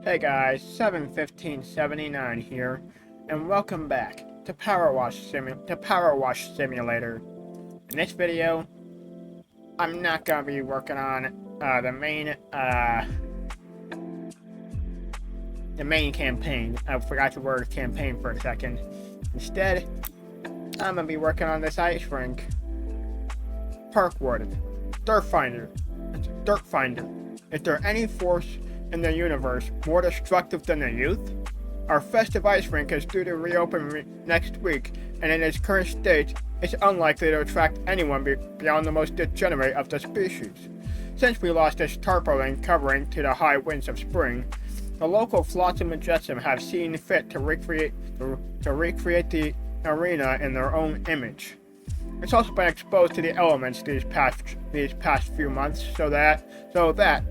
Hey guys, 71579 here, and welcome back to Powerwash Simulator. In this video, I'm not gonna be working on the main campaign. I forgot the word campaign for a second. Instead, I'm gonna be working on this ice rink. Park Warden, Dirt Finder. Is there any force in the universe more destructive than the youth? Our festive ice rink is due to reopen next week, and in its current state, it's unlikely to attract anyone beyond the most degenerate of the species. Since we lost its tarpaulin covering to the high winds of spring, the local Flotsam and Jetsam have seen fit to recreate the arena in their own image. It's also been exposed to the elements these past few months, so that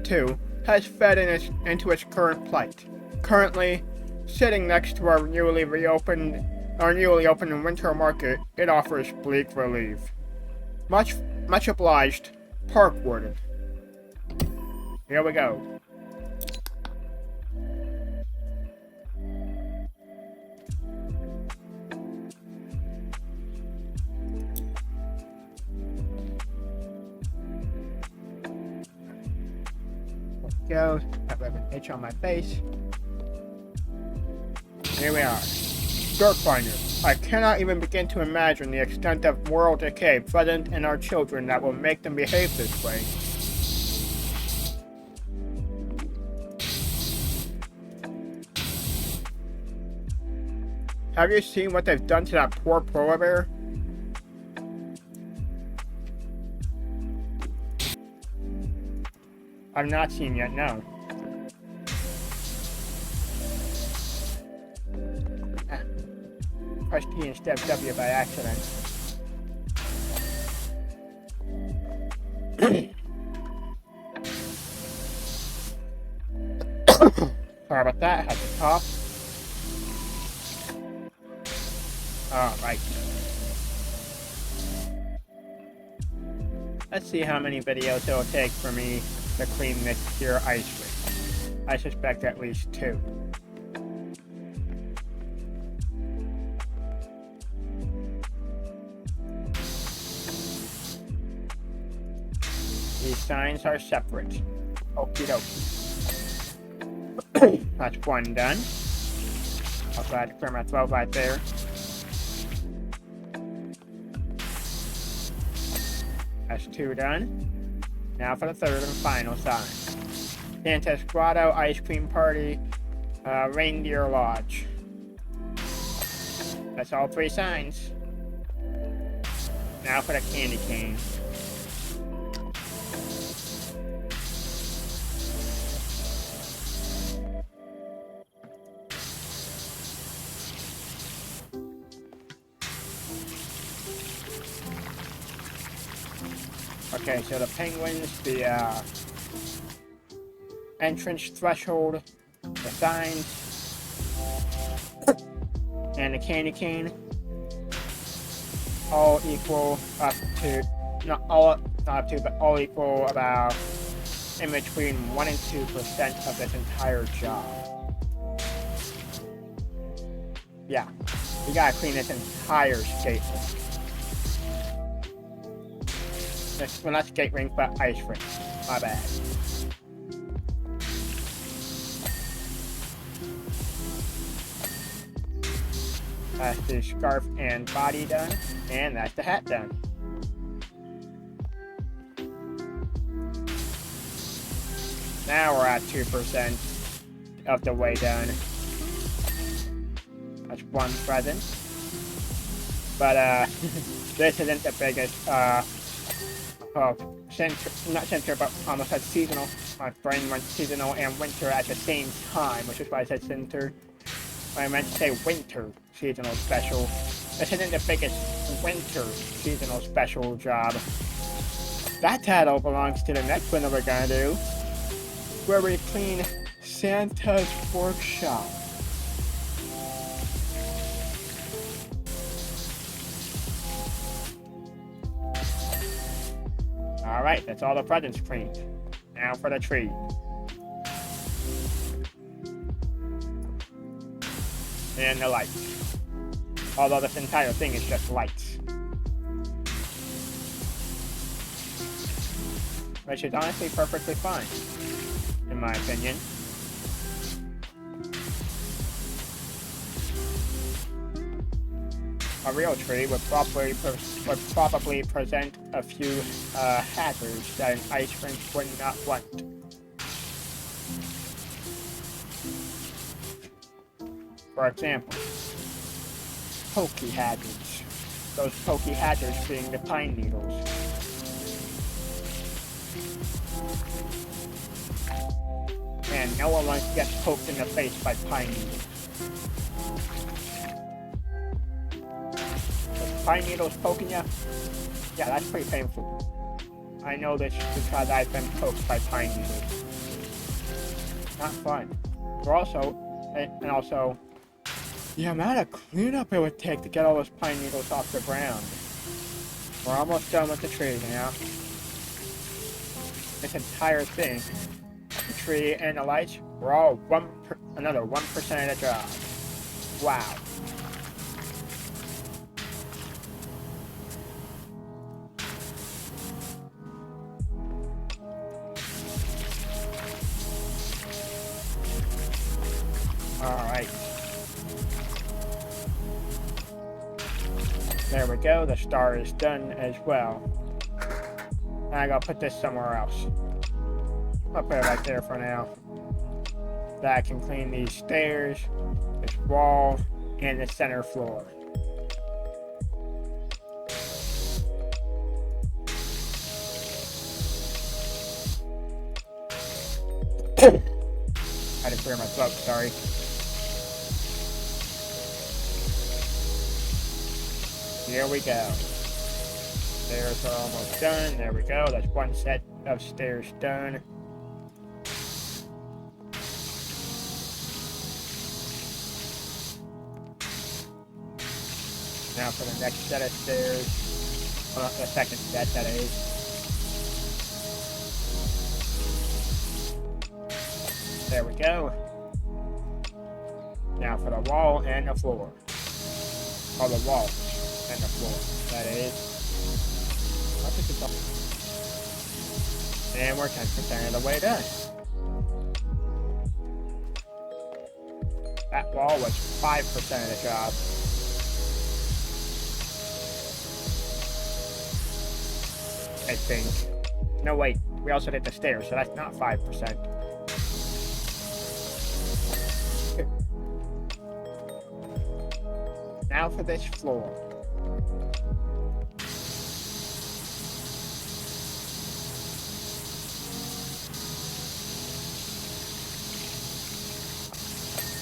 too has fed into its current plight. Currently, sitting next to our newly opened winter market, it offers bleak relief. Much obliged, Park Warden. Here we go. Go. Have an itch on my face. Here we are. Dirt Finder. I cannot even begin to imagine the extent of moral decay present in our children that will make them behave this way. Have you seen what they've done to that poor polar bear? I've not seen yet, no. Pressed E instead of W by accident. Sorry about that, I had to cough. Alright. Let's see how many videos it'll take for me to clean this here ice rink. I suspect at least 2. These signs are separate. Okie dokie. That's 1 done. I'll try to clear my throat right there. That's 2 done. Now for the 3rd and final sign. Santa's Grotto, Ice Cream Party, Reindeer Lodge. That's all 3 signs. Now for the candy cane. Okay, so the penguins, the entrance threshold, the signs, and the candy cane all equal up to, not up to, but all equal about in between 1 and 2% of this entire job. Yeah, we gotta clean this entire skate rink. Well, not skate rink, but ice rink. My bad. That's the scarf and body done, and that's the hat done. Now we're at 2% of the way done. That's 1 present. But this isn't the biggest not center, but almost at seasonal. My brain went seasonal and winter at the same time, which is why I said center. I meant to say winter seasonal special. This isn't the biggest winter seasonal special job. That title belongs to the next one that we're gonna do, where we clean Santa's workshop. Alright, that's all the presents cleaned. Now for the tree. and the lights. Although this entire thing is just lights. Which is honestly perfectly fine, in my opinion. A real tree would probably present a few hazards that an ice rink would not want. For example, pokey hazards. Those pokey hazards being the pine needles. And no one wants to get poked in the face by pine needles. If pine needles poking you, yeah, that's pretty painful. I know this because I've been poked by pine needles. Not fun. And also, the amount of cleanup it would take to get all those pine needles off the ground. We're almost done with the tree now. This entire thing, the tree and the lights, we're all another 1% of the job. Wow. Alright. There we go, the star is done as well. And I gotta put this somewhere else. I'll put it right there for now. That I can clean these stairs, this wall, and the center floor. I had to clear my throat, sorry. Here we go. Stairs are almost done. There we go. That's one set of stairs done. Now for the next set of stairs. Well, the second set, that is. There we go. Now for the wall and the floor. Or the wall and the floor, that is. And we're 10% of the way done. That wall was 5% of the job. I think. No, wait. We also did the stairs, so that's not 5%. Now for this floor.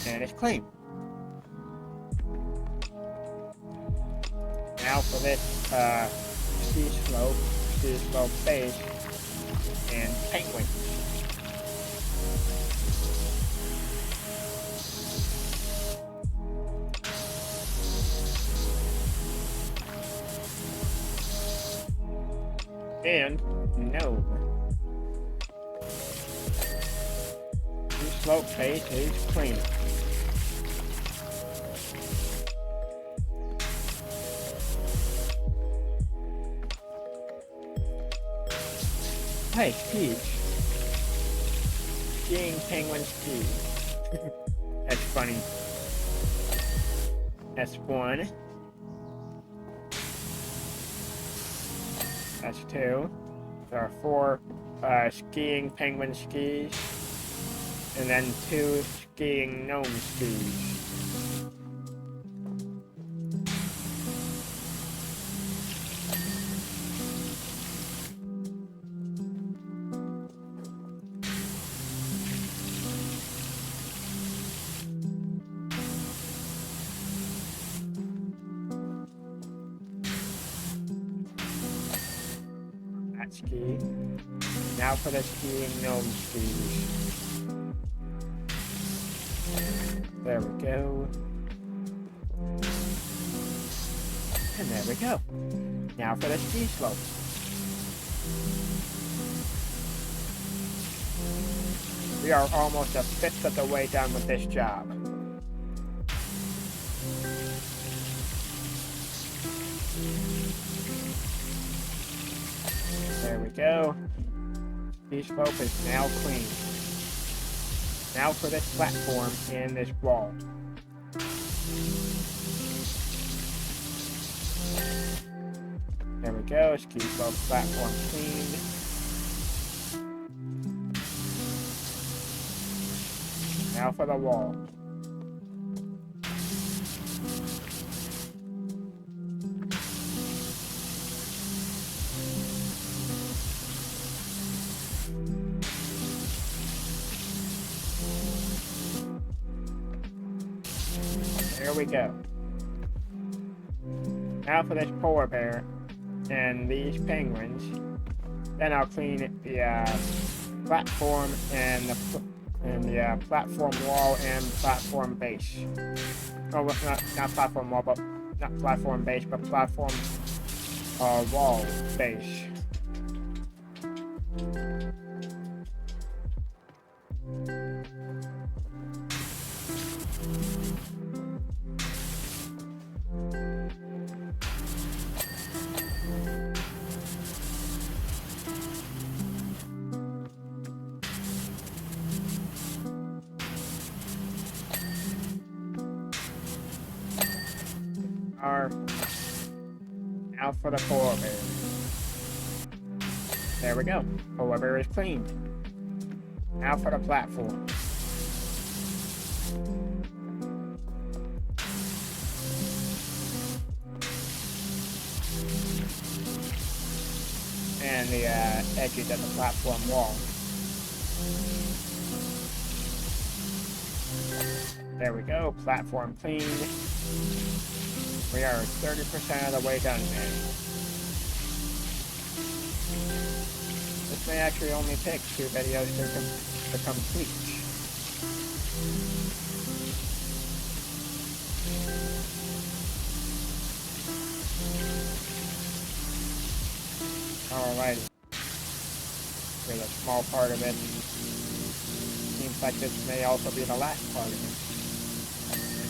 And it's clean. Now for this ski slope base, and penguin. And gnome. The slope base is clean. Hey, Peach. Skiing penguin ski. That's funny. That's one. That's two. There are 4 skiing penguin skis. And then 2 skiing gnome skis. Ski. Now for the skiing gnome skis. There we go. And there we go. Now for the ski slope. We are almost 1/5 of the way done with this job. There we go. Ski slope is now clean. Now for this platform and this wall. There we go. Ski slope platform cleaned. Now for the wall. There we go. Now for this polar bear and these penguins. Then I'll clean the platform and the platform wall and platform base. Oh, not platform wall, but not platform base, but platform wall base. Now for the polar bear. There we go. Polar bear is cleaned. Now for the platform. And the edges of the platform wall. There we go. Platform cleaned. We are 30% of the way done, man. This may actually only take 2 videos to complete. Alrighty. Here's a small part of it. Seems like this may also be the last part of it.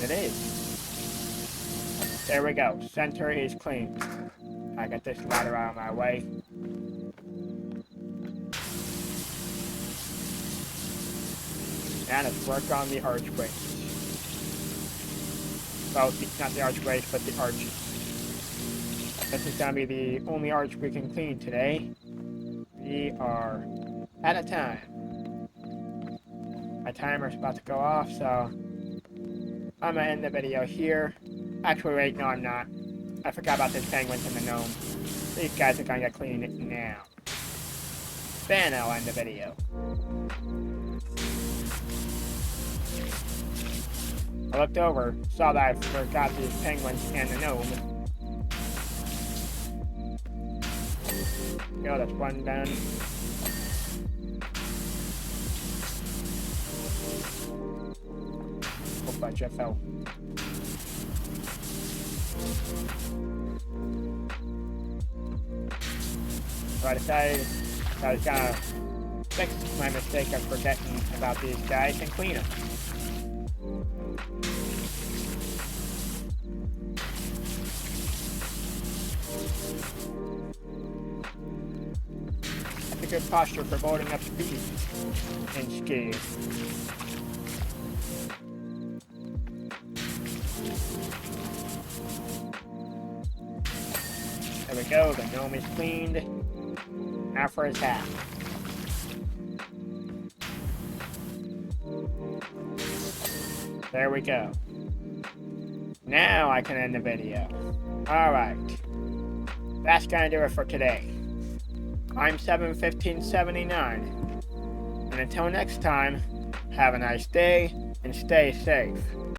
And it is. There we go. Center is clean. I got this ladder out of my way. And let's work on the archways. Well, not the archways, but the arches. This is gonna be the only arch we can clean today. We are out of time. My timer's about to go off, so I'm gonna end the video here. Actually, wait, no, I'm not. I forgot about the penguins and the gnome. These guys are gonna get cleaned now. Then I'll end the video. I looked over, saw that I forgot these penguins and the gnome. Go, that's one done. Hope I just fell. So I decided I was gonna fix my mistake of forgetting about these guys and clean them. That's a good posture for building up speed in skiing. There we go, the gnome is cleaned. Now for his hat. There we go. Now I can end the video. Alright. That's gonna do it for today. I'm 71579. And until next time, have a nice day and stay safe.